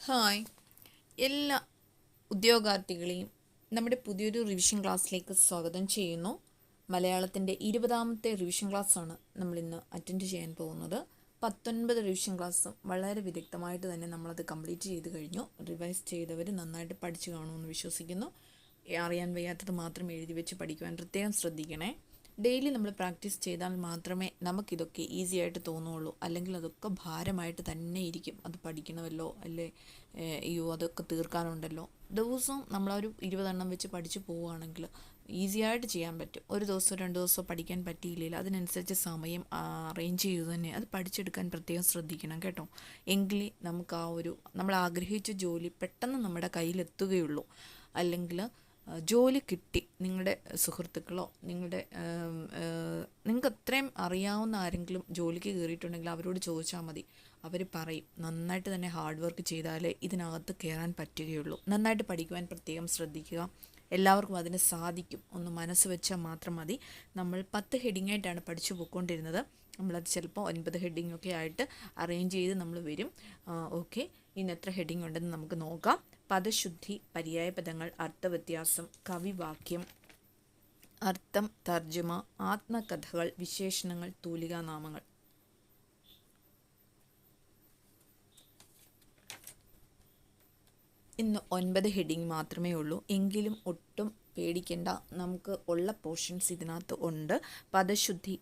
Hi എല്ലാ ഉദ്യോഗാർത്ഥികളെയും നമ്മുടെ പുതിയൊരു റിവിഷൻ ക്ലാസ്സിലേക്ക് സ്വാഗതം ചെയ്യുന്നു. മലയാളത്തിൻ്റെ 20ാമത്തെ റിവിഷൻ ക്ലാസ്സാണ് നമ്മളിന്ന് അറ്റൻഡ് ചെയ്യാൻ പോകുന്നത്. 19 റിവിഷൻ ക്ലാസ്സും വളരെ വിദഗ്ധമായിട്ട് തന്നെ നമ്മളത് കംപ്ലീറ്റ് ചെയ്ത് കഴിഞ്ഞു. റിവൈസ് ചെയ്തവർ നന്നായിട്ട് പഠിച്ചു കാണുമെന്ന് വിശ്വസിക്കുന്നു. അറിയാൻ വയ്യാത്തത് മാത്രം എഴുതി വെച്ച് പഠിക്കുവാൻ പ്രത്യേകം ശ്രദ്ധിക്കണേ. ഡെയിലി നമ്മൾ പ്രാക്ടീസ് ചെയ്താൽ മാത്രമേ നമുക്കിതൊക്കെ ഈസി ആയിട്ട് തോന്നുള്ളൂ. അല്ലെങ്കിൽ അതൊക്കെ ഭാരമായിട്ട് തന്നെ ഇരിക്കും. അത് പഠിക്കണമല്ലോ, അല്ലേ അയ്യോ അതൊക്കെ തീർക്കാനുണ്ടല്ലോ. ദിവസവും നമ്മളൊരു 20 എണ്ണം വെച്ച് പഠിച്ചു പോവുകയാണെങ്കിൽ ഈസി ആയിട്ട് ചെയ്യാൻ പറ്റും. ഒരു ദിവസം 2 ദിവസം പഠിക്കാൻ പറ്റിയില്ലെങ്കിൽ അതിനനുസരിച്ച് സമയം അറേഞ്ച് ചെയ്ത് തന്നെ അത് പഠിച്ചെടുക്കാൻ പ്രത്യേകം ശ്രദ്ധിക്കണം കേട്ടോ. എങ്കിലേ നമുക്ക് നമ്മൾ ആഗ്രഹിച്ച ജോലി പെട്ടെന്ന് നമ്മുടെ കയ്യിലെത്തുകയുള്ളൂ. അല്ലെങ്കിൽ ജോലി കിട്ടി, നിങ്ങളുടെ സുഹൃത്തുക്കളോ നിങ്ങൾക്ക് അത്രയും അറിയാവുന്ന ആരെങ്കിലും ജോലിക്ക് കയറിയിട്ടുണ്ടെങ്കിൽ അവരോട് ചോദിച്ചാൽ മതി. അവർ പറയും നന്നായിട്ട് തന്നെ ഹാർഡ് വർക്ക് ചെയ്താലേ ഇതിനകത്ത് കയറാൻ പറ്റുകയുള്ളൂ. നന്നായിട്ട് പഠിക്കുവാൻ പ്രത്യേകം ശ്രദ്ധിക്കുക. എല്ലാവർക്കും അതിന് സാധിക്കും. ഒന്ന് മനസ്സ് വെച്ചാൽ മാത്രം മതി. നമ്മൾ 10 ഹെഡിങ്ങായിട്ടാണ് പഠിച്ചു പോയിക്കൊണ്ടിരുന്നത്. നമ്മളത് ചിലപ്പോൾ 9 ഹെഡിങ്ങൊക്കെ ആയിട്ട് അറേഞ്ച് ചെയ്ത് നമ്മൾ വരും. ഓക്കെ, ഇന്ന് എത്ര ഹെഡിങ് ഉണ്ടെന്ന് നമുക്ക് നോക്കാം. പദശുദ്ധി, പര്യായപദങ്ങൾ, അർത്ഥവ്യത്യാസം, കവിവാക്യം, അർത്ഥം, തർജ്ജമ, ആത്മകഥകൾ, വിശേഷണങ്ങൾ, തൂലികാനാമങ്ങൾ. ഇന്ന് 9 ഹെഡിങ് മാത്രമേ ഉള്ളൂ. എങ്കിലും ഒട്ടും പേടിക്കേണ്ട, നമുക്ക് ഉള്ള പോർഷൻസ് ഇതിനകത്ത് ഉണ്ട്. പദശുദ്ധി: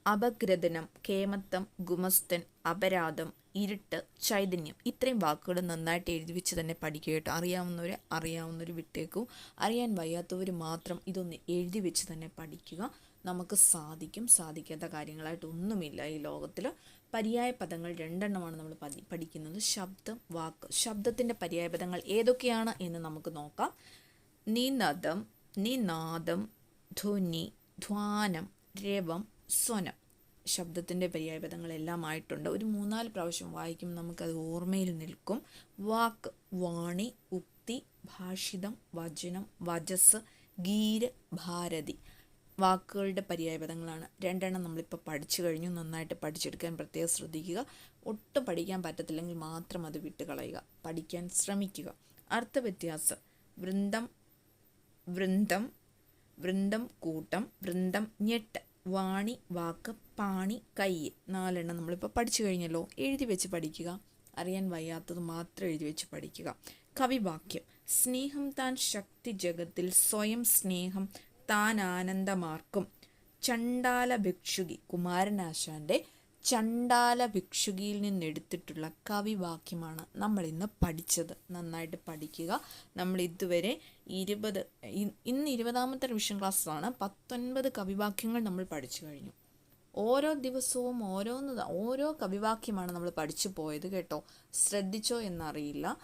അപഗ്രഥനം, കേമത്തം, ഗുമസ്തൻ, അപരാധം, ഇരുട്ട്, ചൈതന്യം. ഇത്രയും വാക്കുകൾ നന്നായിട്ട് എഴുതി വെച്ച് തന്നെ പഠിക്കുക കേട്ടോ. അറിയാവുന്നവർ വിട്ടേക്കും. അറിയാൻ വയ്യാത്തവർ മാത്രം ഇതൊന്ന് എഴുതി വെച്ച് തന്നെ പഠിക്കുക. നമുക്ക് സാധിക്കും. സാധിക്കാത്ത കാര്യങ്ങളായിട്ട് ഒന്നുമില്ല ഈ ലോകത്തിൽ. പര്യായ പദങ്ങൾ 2 എണ്ണമാണ് നമ്മൾ പഠിക്കുന്നത്. ശബ്ദം, വാക്ക്. ശബ്ദത്തിൻ്റെ പര്യായ പദങ്ങൾ ഏതൊക്കെയാണ് എന്ന് നമുക്ക് നോക്കാം. നിനദം, നിനാദം, ധ്വനി, ധ്വാനം, രവം, സ്വനം. ശബ്ദത്തിൻ്റെ പര്യായപദങ്ങളെല്ലാം ആയിട്ടുണ്ട്. ഒരു 3-4 പ്രാവശ്യം വായിക്കും, നമുക്കത് ഓർമ്മയിൽ നിൽക്കും. വാക്ക്: വാണി, ഉക്തി, ഭാഷിതം, വചനം, വചസ്, ഗീര്, ഭാരതി. വാക്കുകളുടെ പര്യായപദങ്ങളാണ്. 2 എണ്ണം നമ്മളിപ്പോൾ പഠിച്ചു കഴിഞ്ഞു. നന്നായിട്ട് പഠിച്ചെടുക്കാൻ പ്രത്യേകം ശ്രദ്ധിക്കുക. ഒട്ടും പഠിക്കാൻ പറ്റത്തില്ലെങ്കിൽ മാത്രം അത് വിട്ട് കളയുക. പഠിക്കാൻ ശ്രമിക്കുക. അർത്ഥവ്യത്യാസം: വൃന്ദം, വൃന്ദം, വൃന്ദം കൂട്ടം, വൃന്ദം ഞെട്ട്. വാണി വാക്ക്, പാണി കൈ. 4 എണ്ണം നമ്മളിപ്പോൾ പഠിച്ചു കഴിഞ്ഞല്ലോ. എഴുതി വെച്ച് പഠിക്കുക. അറിയാൻ വയ്യാത്തത് മാത്രം എഴുതി വെച്ച് പഠിക്കുക. കവിവാക്യം: സ്നേഹം താൻ ശക്തി ജഗത്തിൽ, സ്വയം സ്നേഹം താൻ ആനന്ദമാർക്കും. ചണ്ടാല ഭിക്ഷുകി, കുമാരനാശാൻ്റെ ചണ്ടാല ഭിക്ഷുകിയിൽ നിന്നെടുത്തിട്ടുള്ള കവിവാക്യമാണ് നമ്മൾ ഇന്ന് പഠിച്ചത്. നന്നായിട്ട് പഠിക്കുക. നമ്മൾ ഇതുവരെ ഇന്ന് 20ാമത്തെ റിവിഷൻ ക്ലാസ്സാണ്. 19 കവിവാക്യങ്ങൾ നമ്മൾ പഠിച്ചു കഴിഞ്ഞു. ഓരോ ദിവസവും ഓരോ കവിവാക്യമാണ് നമ്മൾ പഠിച്ചു പോയത് കേട്ടോ. ശ്രദ്ധിച്ചോ എന്നറിയില്ല.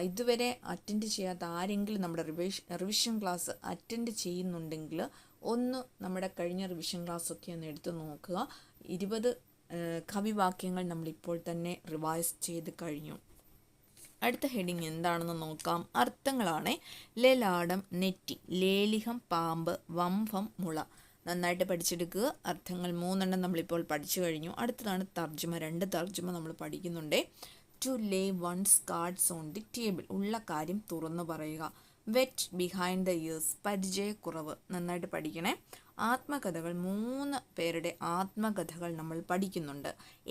ഇതുവരെ അറ്റൻഡ് ചെയ്യാത്ത ആരെങ്കിലും നമ്മുടെ റിവിഷൻ ക്ലാസ് അറ്റൻഡ് ചെയ്യുന്നുണ്ടെങ്കിൽ ഒന്ന് നമ്മുടെ കഴിഞ്ഞ റിവിഷൻ ക്ലാസ്സൊക്കെ ഒന്ന് എടുത്ത് നോക്കുക. 20 കവിവാക്യങ്ങൾ നമ്മളിപ്പോൾ തന്നെ റിവൈസ് ചെയ്ത് കഴിഞ്ഞു. അടുത്ത ഹെഡിങ് എന്താണെന്ന് നോക്കാം. അർത്ഥങ്ങളാണ്. ലലാടം, നെറ്റി, ലേലിഹം, പാമ്പ്, വംഭം, മുള. നന്നായിട്ട് പഠിച്ചെടുക്കുക. അർത്ഥങ്ങൾ 3 എണ്ണം നമ്മളിപ്പോൾ പഠിച്ചു കഴിഞ്ഞു. അടുത്തതാണ് തർജ്ജമ. 2 തർജ്ജമ നമ്മൾ പഠിക്കുന്നുണ്ട്. To lay one's cards on the table. ഉള്ള കാര്യം തുറന്നു പറയുക. വെറ്റ് ബിഹൈൻഡ് ദ ഇയേഴ്സ്, പരിചയക്കുറവ്. നന്നായിട്ട് പഠിക്കണേ. ആത്മകഥകൾ, 3 പേരുടെ ആത്മകഥകൾ നമ്മൾ പഠിക്കുന്നുണ്ട്.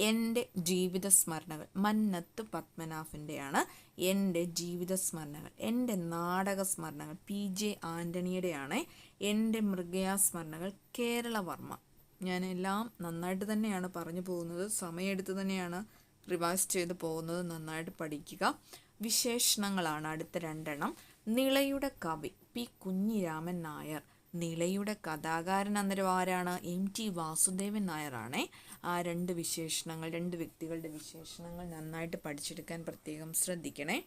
എൻ്റെ ജീവിത സ്മരണകൾ, മന്നത്ത് പത്മനാഭൻ്റെയാണ് എൻ്റെ ജീവിത സ്മരണകൾ. എൻ്റെ നാടക സ്മരണകൾ, PJ ആൻ്റണിയുടെയാണ്. എൻ്റെ മൃഗയാസ്മരണകൾ, കേരളവർമ്മ. ഞാനെല്ലാം നന്നായിട്ട് തന്നെയാണ് പറഞ്ഞു പോകുന്നത്. സമയമെടുത്ത് തന്നെയാണ് റിവൈസ് ചെയ്ത് പോകുന്നത്. നന്നായിട്ട് പഠിക്കുക. വിശേഷണങ്ങളാണ് അടുത്ത 2 എണ്ണം. നിളയുടെ കവി, P. കുഞ്ഞിരാമൻ നായർ. നിളയുടെ കഥാകാരൻ അന്നേരം ആരാണ്? MT വാസുദേവൻ നായരാണ്. ആ 2 വിശേഷണങ്ങൾ, 2 വ്യക്തികളുടെ വിശേഷണങ്ങൾ നന്നായിട്ട് പഠിച്ചെടുക്കാൻ പ്രത്യേകം ശ്രദ്ധിക്കണേ.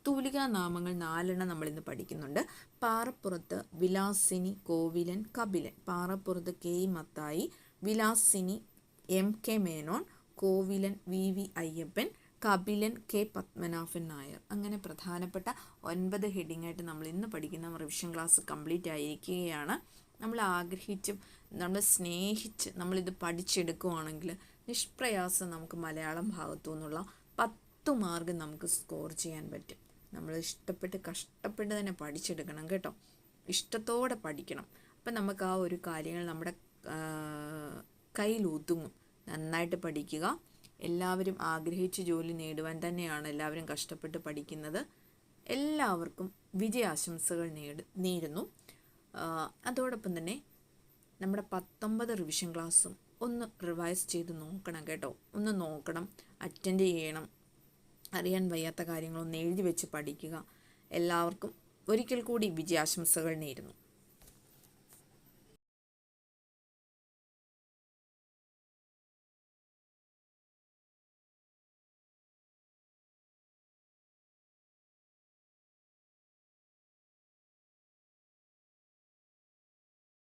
തൂലികാനാമങ്ങൾ 4 എണ്ണം നമ്മളിന്ന് പഠിക്കുന്നുണ്ട്. പാറപ്പുറത്ത് വിലാസിനി, കോവിലൻ, കപിലൻ. പാറപ്പുറത്ത് K. Mathai, Vilasini MK Menon, Kovilan VV Ayyappan, Kapilan K. Padmanabhan Nair. അങ്ങനെ പ്രധാനപ്പെട്ട 9 ഹെഡിങ്ങായിട്ട് നമ്മൾ ഇന്ന് പഠിക്കുന്ന റിവിഷൻ ക്ലാസ് കംപ്ലീറ്റ് ആയിരിക്കുകയാണ്. നമ്മൾ ആഗ്രഹിച്ചും നമ്മൾ സ്നേഹിച്ച് നമ്മളിത് പഠിച്ചെടുക്കുകയാണെങ്കിൽ നിഷ്പ്രയാസം നമുക്ക് മലയാളം ഭാഗത്തു നിന്നുള്ള 10 10 മാർക്ക് നമുക്ക് സ്കോർ ചെയ്യാൻ പറ്റും. നമ്മൾ കഷ്ടപ്പെട്ട് തന്നെ പഠിച്ചെടുക്കണം കേട്ടോ. ഇഷ്ടത്തോടെ പഠിക്കണം. അപ്പം നമുക്ക് ആ ഒരു കാര്യങ്ങൾ നമ്മുടെ കയ്യിൽ ഒതുങ്ങും. നന്നായിട്ട് പഠിക്കുക. എല്ലാവരും ആഗ്രഹിച്ച ജോലി നേടുവാൻ തന്നെയാണ് എല്ലാവരും കഷ്ടപ്പെട്ട് പഠിക്കുന്നത്. എല്ലാവർക്കും വിജയാശംസകൾ നേരുന്നു. അതോടൊപ്പം തന്നെ നമ്മുടെ 19 റിവിഷൻ ക്ലാസ്സും ഒന്ന് റിവൈസ് ചെയ്ത് നോക്കണം കേട്ടോ. ഒന്ന് നോക്കണം, അറ്റൻഡ് ചെയ്യണം. അറിയാൻ വയ്യാത്ത കാര്യങ്ങളൊന്ന് എഴുതി വെച്ച് പഠിക്കുക. എല്ലാവർക്കും ഒരിക്കൽ കൂടി വിജയാശംസകൾ നേരുന്നു.